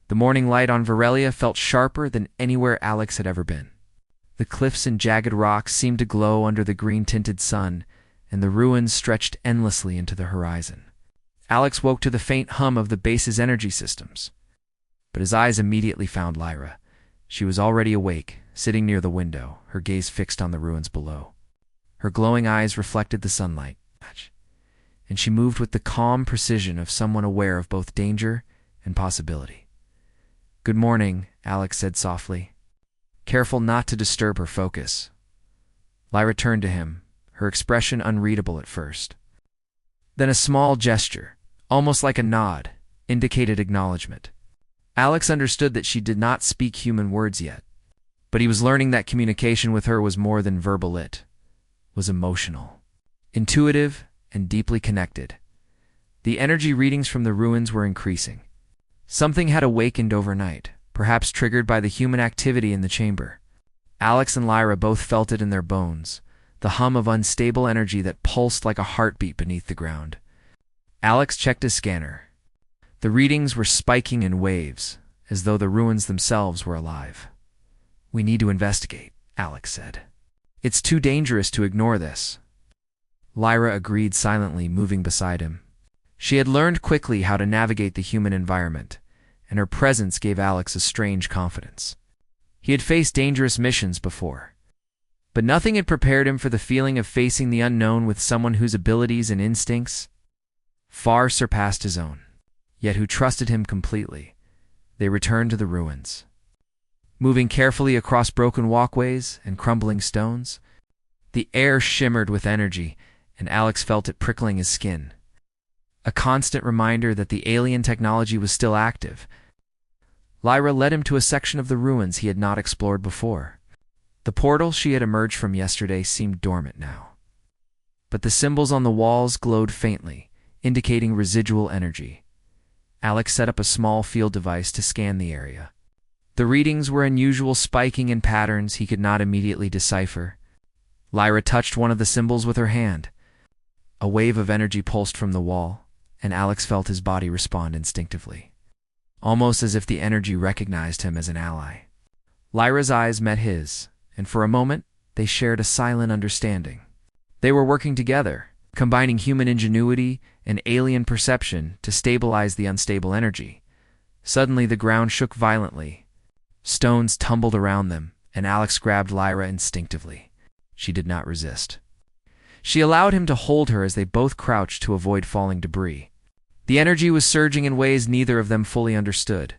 The morning light on Varelia felt sharper than anywhere Alex had ever been. The cliffs and jagged rocks seemed to glow under the green-tinted sun, and the ruins stretched endlessly into the horizon. Alex woke to the faint hum of the base's energy systems. But his eyes immediately found Lyra. She was already awake, sitting near the window, her gaze fixed on the ruins below. Her glowing eyes reflected the sunlight, and she moved with the calm precision of someone aware of both danger and possibility. "Good morning," Alex said softly, careful not to disturb her focus. Lyra turned to him, her expression unreadable at first. Then a small gesture, almost like a nod, indicated acknowledgement. Alex understood that she did not speak human words yet, but he was learning that communication with her was more than verbal. It was emotional, intuitive, and deeply connected. The energy readings from the ruins were increasing. Something had awakened overnight, perhaps triggered by the human activity in the chamber. Alex and Lyra both felt it in their bones, the hum of unstable energy that pulsed like a heartbeat beneath the ground. Alex checked his scanner. The readings were spiking in waves, as though the ruins themselves were alive. "We need to investigate," Alex said. "It's too dangerous to ignore this." Lyra agreed silently, moving beside him. She had learned quickly how to navigate the human environment, and her presence gave Alex a strange confidence. He had faced dangerous missions before, but nothing had prepared him for the feeling of facing the unknown with someone whose abilities and instincts far surpassed his own, yet who trusted him completely. They returned to the ruins. Moving carefully across broken walkways and crumbling stones, the air shimmered with energy, and Alex felt it prickling his skin. A constant reminder that the alien technology was still active. Lyra led him to a section of the ruins he had not explored before. The portal she had emerged from yesterday seemed dormant now, but the symbols on the walls glowed faintly, indicating residual energy. Alex set up a small field device to scan the area. The readings were unusual, spiking in patterns he could not immediately decipher. Lyra touched one of the symbols with her hand. A wave of energy pulsed from the wall, and Alex felt his body respond instinctively, almost as if the energy recognized him as an ally. Lyra's eyes met his, and for a moment they shared a silent understanding. They were working together, combining human ingenuity and alien perception to stabilize the unstable energy. Suddenly the ground shook violently. Stones tumbled around them, and Alex grabbed Lyra instinctively. She did not resist. She allowed him to hold her as they both crouched to avoid falling debris. The energy was surging in ways neither of them fully understood.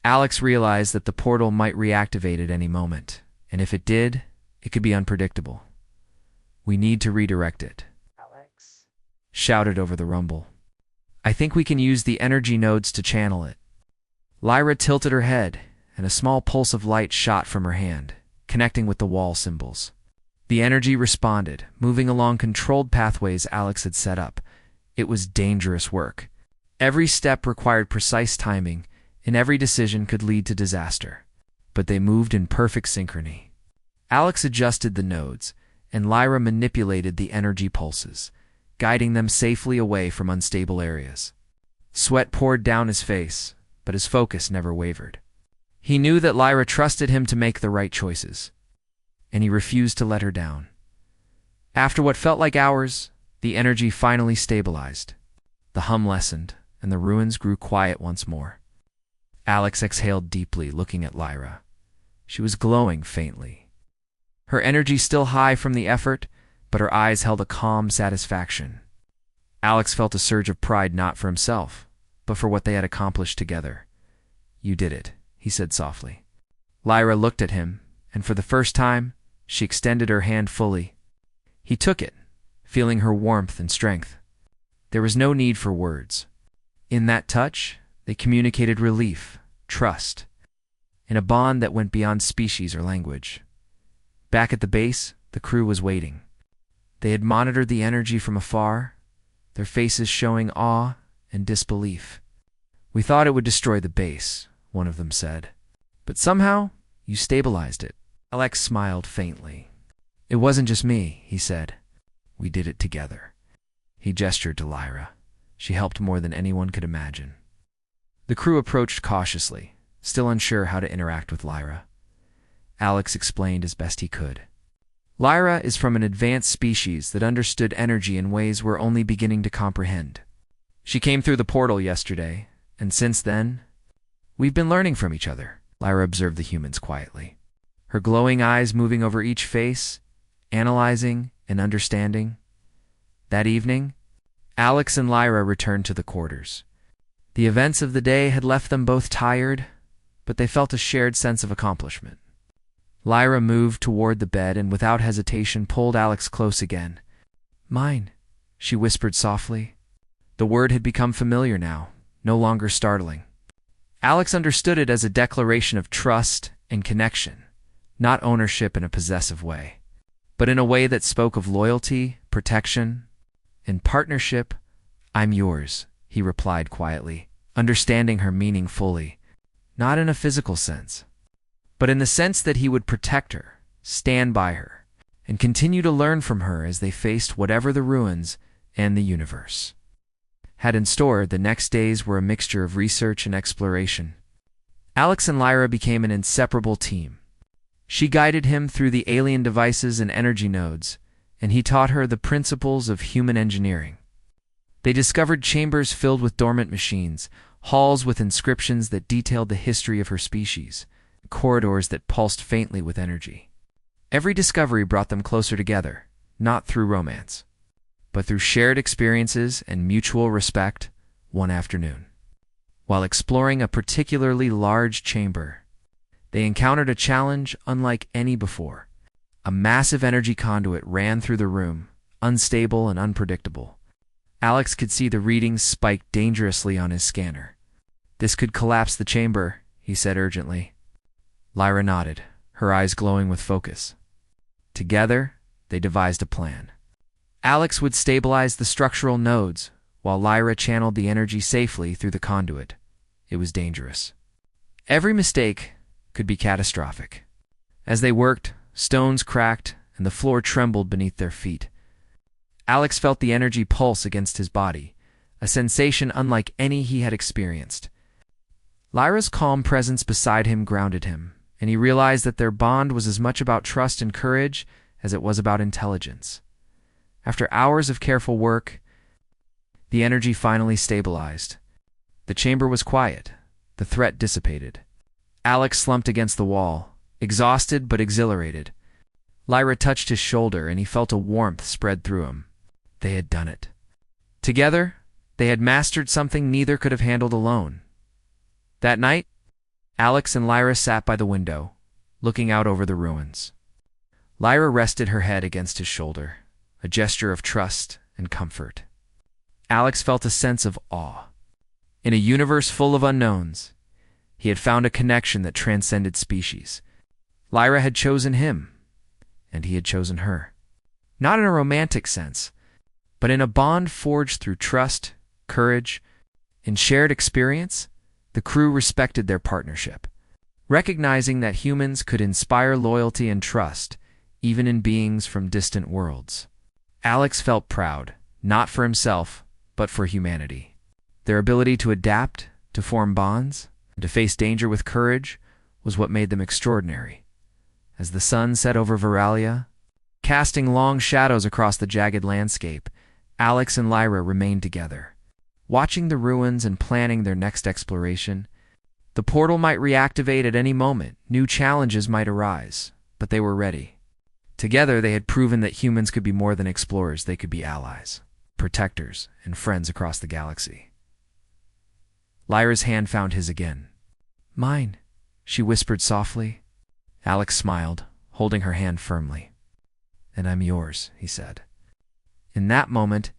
Alex realized that the portal might reactivate at any moment, and if it did, it could be unpredictable. "We need to redirect it," Alex shouted over the rumble. "I think we can use the energy nodes to channel it." Lyra tilted her head, and a small pulse of light shot from her hand, connecting with the wall symbols. The energy responded, moving along controlled pathways Alex had set up. It was dangerous work. Every step required precise timing, and every decision could lead to disaster. But they moved in perfect synchrony. Alex adjusted the nodes, and Lyra manipulated the energy pulses, guiding them safely away from unstable areas. Sweat poured down his face, but his focus never wavered. He knew that Lyra trusted him to make the right choices, and he refused to let her down. After what felt like hours, the energy finally stabilized. The hum lessened, and the ruins grew quiet once more. Alex exhaled deeply, looking at Lyra. She was glowing faintly. Her energy still high from the effort, but her eyes held a calm satisfaction. Alex felt a surge of pride, not for himself, but for what they had accomplished together. "You did it," he said softly. Lyra looked at him, and for the first time, she extended her hand fully. He took it, feeling her warmth and strength. There was no need for words. In that touch, they communicated relief, trust, and a bond that went beyond species or language. Back at the base, the crew was waiting. They had monitored the energy from afar, their faces showing awe and disbelief. "We thought it would destroy the base," one of them said. "But somehow, you stabilized it." Alex smiled faintly. "It wasn't just me," he said. "We did it together." He gestured to Lyra. She helped more than anyone could imagine. The crew approached cautiously, still unsure how to interact with Lyra. Alex explained as best he could. Lyra is from an advanced species that understood energy in ways we're only beginning to comprehend. She came through the portal yesterday, and since then, we've been learning from each other, Lyra observed the humans quietly, her glowing eyes moving over each face, analyzing and understanding. That evening, Alex and Lyra returned to the quarters. The events of the day had left them both tired, but they felt a shared sense of accomplishment. Lyra moved toward the bed and without hesitation pulled Alex close again. "Mine," she whispered softly. The word had become familiar now, no longer startling. Alex understood it as a declaration of trust and connection, not ownership in a possessive way, but in a way that spoke of loyalty, protection, and partnership. "I'm yours," he replied quietly, understanding her meaning fully, not in a physical sense, but in the sense that he would protect her, stand by her, and continue to learn from her as they faced whatever the ruins and the universe had in store. The next days were a mixture of research and exploration. Alex and Lyra became an inseparable team. She guided him through the alien devices and energy nodes, and he taught her the principles of human engineering. They discovered chambers filled with dormant machines, halls with inscriptions that detailed the history of her species, corridors that pulsed faintly with energy. Every discovery brought them closer together, not through romance, but through shared experiences and mutual respect. One afternoon, while exploring a particularly large chamber, they encountered a challenge unlike any before. A massive energy conduit ran through the room, unstable and unpredictable. Alex could see the readings spike dangerously on his scanner. "This could collapse the chamber," he said urgently. Lyra nodded, her eyes glowing with focus. Together, they devised a plan. Alex would stabilize the structural nodes, while Lyra channeled the energy safely through the conduit. It was dangerous. Every mistake could be catastrophic. As they worked, stones cracked and the floor trembled beneath their feet. Alex felt the energy pulse against his body, a sensation unlike any he had experienced. Lyra's calm presence beside him grounded him, and he realized that their bond was as much about trust and courage as it was about intelligence. After hours of careful work, the energy finally stabilized. The chamber was quiet, the threat dissipated. Alex slumped against the wall, exhausted but exhilarated. Lyra touched his shoulder, and he felt a warmth spread through him. They had done it. Together, they had mastered something neither could have handled alone. That night, Alex and Lyra sat by the window, looking out over the ruins. Lyra rested her head against his shoulder, a gesture of trust and comfort. Alex felt a sense of awe. In a universe full of unknowns, he had found a connection that transcended species. Lyra had chosen him, and he had chosen her. Not in a romantic sense, but in a bond forged through trust, courage, and shared experience. The crew respected their partnership, recognizing that humans could inspire loyalty and trust, even in beings from distant worlds. Alex felt proud, not for himself, but for humanity. Their ability to adapt, to form bonds, and to face danger with courage was what made them extraordinary. As the sun set over Veralia, casting long shadows across the jagged landscape, Alex and Lyra remained together, watching the ruins and planning their next exploration. The portal might reactivate at any moment, new challenges might arise, but they were ready. Together they had proven that humans could be more than explorers, they could be allies, protectors, and friends across the galaxy. Lyra's hand found his again. "Mine," she whispered softly. Alex smiled, holding her hand firmly. "And I'm yours," he said. In that moment,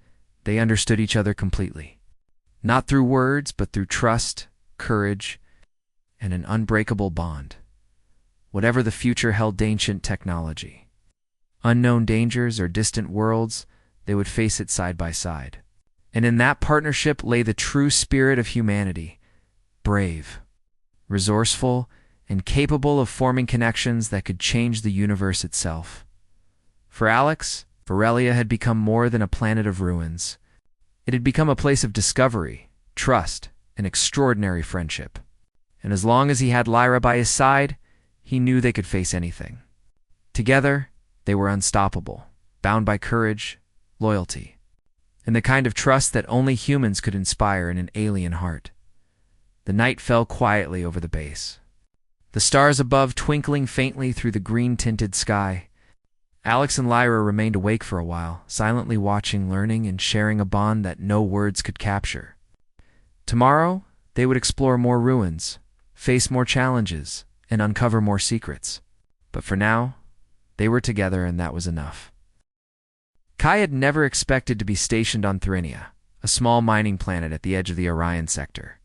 they understood each other completely. Not through words, but through trust, courage, and an unbreakable bond. Whatever the future held, ancient technology, unknown dangers, or distant worlds, they would face it side by side. And in that partnership lay the true spirit of humanity, brave, resourceful, and capable of forming connections that could change the universe itself. For Alex, Veralia had become more than a planet of ruins. It had become a place of discovery, trust, and extraordinary friendship. and as long as he had Lyra by his side, he knew they could face anything. Together, they were unstoppable, bound by courage, loyalty, and the kind of trust that only humans could inspire in an alien heart. The night fell quietly over the base, the stars above twinkling faintly through the green-tinted sky. Alex and Lyra remained awake for a while, silently watching, learning, and sharing a bond that no words could capture. Tomorrow, they would explore more ruins, face more challenges, and uncover more secrets. But for now, they were together, and that was enough. Kai had never expected to be stationed on Therinia, a small mining planet at the edge of the Orion sector.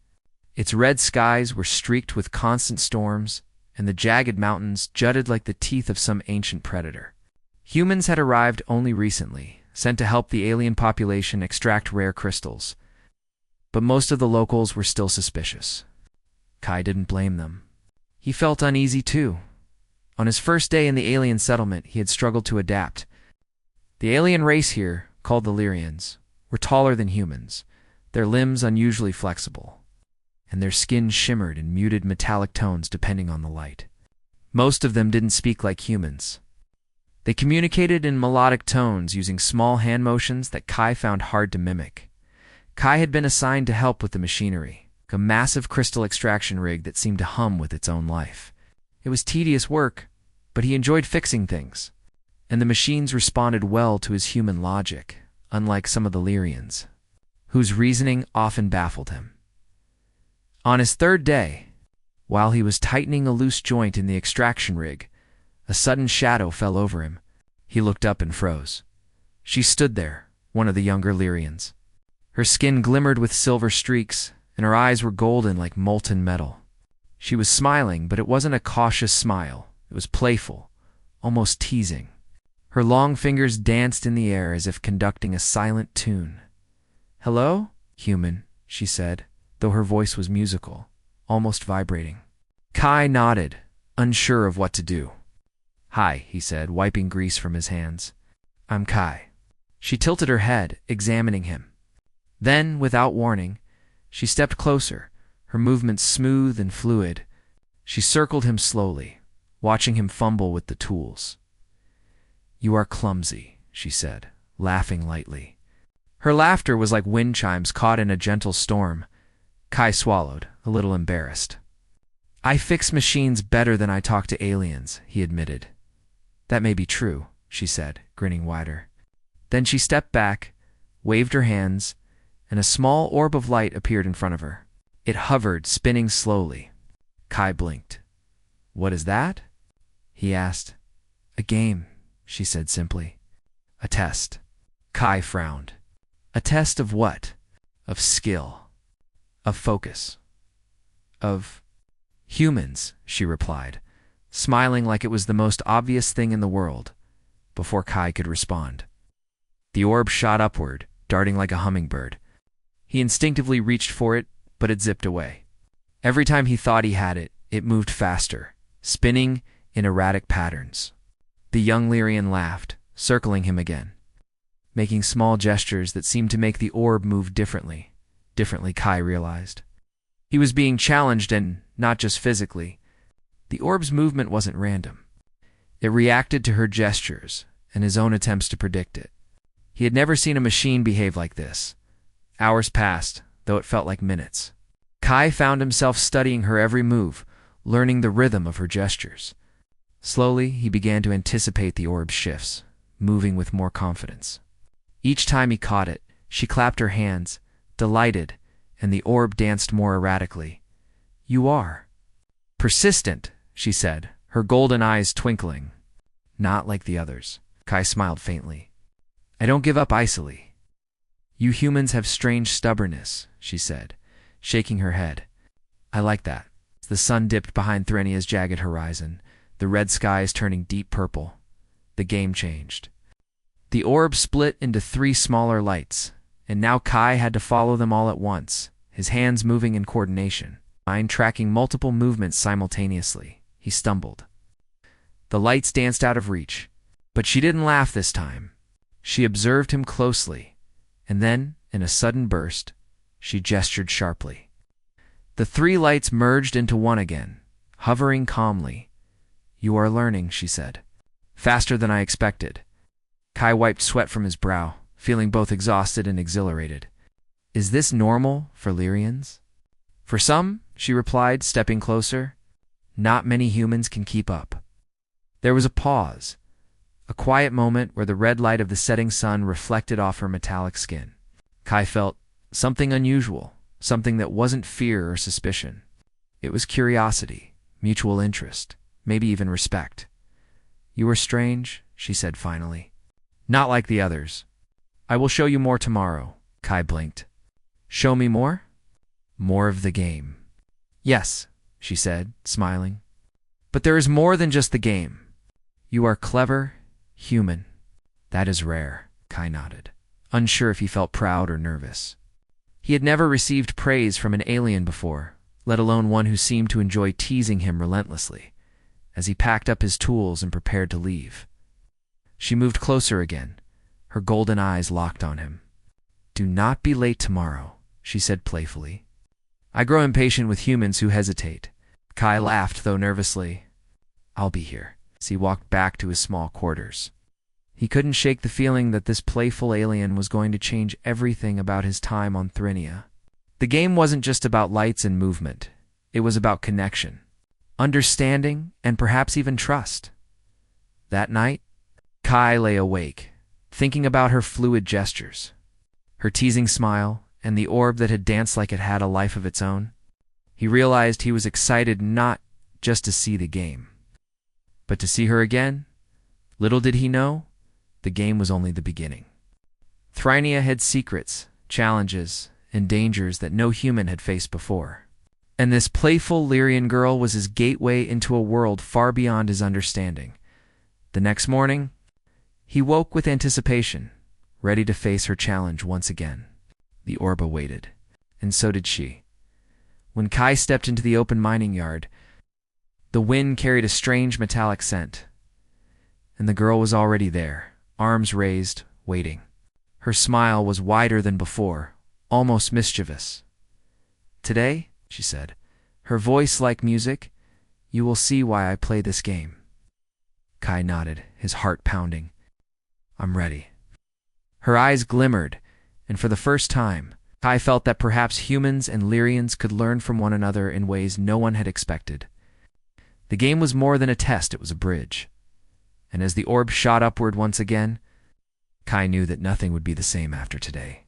Its red skies were streaked with constant storms, and the jagged mountains jutted like the teeth of some ancient predator. Humans had arrived only recently, sent to help the alien population extract rare crystals. But most of the locals were still suspicious. Kai didn't blame them. He felt uneasy too. On his first day in the alien settlement, he had struggled to adapt. The alien race here, called the Lyrians, were taller than humans, their limbs unusually flexible, and their skin shimmered in muted metallic tones depending on the light. Most of them didn't speak like humans. They communicated in melodic tones using small hand motions that Kai found hard to mimic. Kai had been assigned to help with the machinery, a massive crystal extraction rig that seemed to hum with its own life. It was tedious work, but he enjoyed fixing things, and the machines responded well to his human logic, unlike some of the Lyrians, whose reasoning often baffled him. On his third day, while he was tightening a loose joint in the extraction rig, a sudden shadow fell over him. He looked up and froze. She stood there, one of the younger Lyrians. Her skin glimmered with silver streaks, and her eyes were golden like molten metal. She was smiling, but it wasn't a cautious smile. It was playful, almost teasing. Her long fingers danced in the air as if conducting a silent tune. "Hello, human," she said, though her voice was musical, almost vibrating. Kai nodded, unsure of what to do. "Hi," he said, wiping grease from his hands. "I'm Kai." She tilted her head, examining him. Then, without warning, she stepped closer, her movements smooth and fluid. She circled him slowly, watching him fumble with the tools. "You are clumsy," she said, laughing lightly. Her laughter was like wind chimes caught in a gentle storm. Kai swallowed, a little embarrassed. "I fix machines better than I talk to aliens," he admitted. "That may be true," she said, grinning wider. Then she stepped back, waved her hands, and a small orb of light appeared in front of her. It hovered, spinning slowly. Kai blinked. "What is that?" he asked. "A game," she said simply. "A test." Kai frowned. "A test of what?" "Of skill. Of focus. Of humans," she replied, smiling like it was the most obvious thing in the world, before Kai could respond. The orb shot upward, darting like a hummingbird. He instinctively reached for it, but it zipped away. Every time he thought he had it, it moved faster, spinning in erratic patterns. The young Lyrian laughed, circling him again, making small gestures that seemed to make the orb move differently. Differently, Kai realized. He was being challenged, and not just physically. The orb's movement wasn't random. It reacted to her gestures and his own attempts to predict it. He had never seen a machine behave like this. Hours passed, though it felt like minutes. Kai found himself studying her every move, learning the rhythm of her gestures. Slowly, he began to anticipate the orb's shifts, moving with more confidence. Each time he caught it, she clapped her hands, delighted, and the orb danced more erratically. "You are persistent," she said, her golden eyes twinkling. "Not like the others." Kai smiled faintly. "I don't give up easily." "You humans have strange stubbornness," she said, shaking her head. "I like that." The sun dipped behind Therenia's jagged horizon, the red skies turning deep purple. The game changed. The orb split into 3 smaller lights, and now Kai had to follow them all at once, his hands moving in coordination, mind tracking multiple movements simultaneously. He stumbled. The lights danced out of reach, but she didn't laugh this time. She observed him closely, and then, in a sudden burst, she gestured sharply. The three lights merged into one again, hovering calmly. "You are learning," she said. "Faster than I expected." Kai wiped sweat from his brow, feeling both exhausted and exhilarated. "Is this normal for Lyrians?" "For some," she replied, stepping closer. "Not many humans can keep up." There was a pause, a quiet moment where the red light of the setting sun reflected off her metallic skin. Kai felt something unusual, something that wasn't fear or suspicion. It was curiosity, mutual interest, maybe even respect. "You are strange," she said finally. "Not like the others. I will show you more tomorrow." Kai blinked. "Show me more?" "More of the game." "Yes," she said, smiling. "But there is more than just the game. You are clever, human." "That is rare," Kai nodded, unsure if he felt proud or nervous. He had never received praise from an alien before, let alone one who seemed to enjoy teasing him relentlessly, as he packed up his tools and prepared to leave. She moved closer again, her golden eyes locked on him. "Do not be late tomorrow," she said playfully. "I grow impatient with humans who hesitate." Kai laughed, though nervously. "I'll be here," as he walked back to his small quarters. He couldn't shake the feeling that this playful alien was going to change everything about his time on Thrinia. The game wasn't just about lights and movement. It was about connection, understanding, and perhaps even trust. That night, Kai lay awake, thinking about her fluid gestures, her teasing smile, and the orb that had danced like it had a life of its own. He realized he was excited not just to see the game, but to see her again. Little did he know, the game was only the beginning. Thrinia had secrets, challenges, and dangers that no human had faced before. And this playful Lyrian girl was his gateway into a world far beyond his understanding. The next morning, he woke with anticipation, ready to face her challenge once again. The orb awaited, and so did she. When Kai stepped into the open mining yard, the wind carried a strange metallic scent, and the girl was already there, arms raised, waiting. Her smile was wider than before, almost mischievous. "Today," she said, her voice like music, "you will see why I play this game." Kai nodded, his heart pounding. "I'm ready." Her eyes glimmered, and for the first time, Kai felt that perhaps humans and Lyrians could learn from one another in ways no one had expected. The game was more than a test, it was a bridge. And as the orb shot upward once again, Kai knew that nothing would be the same after today.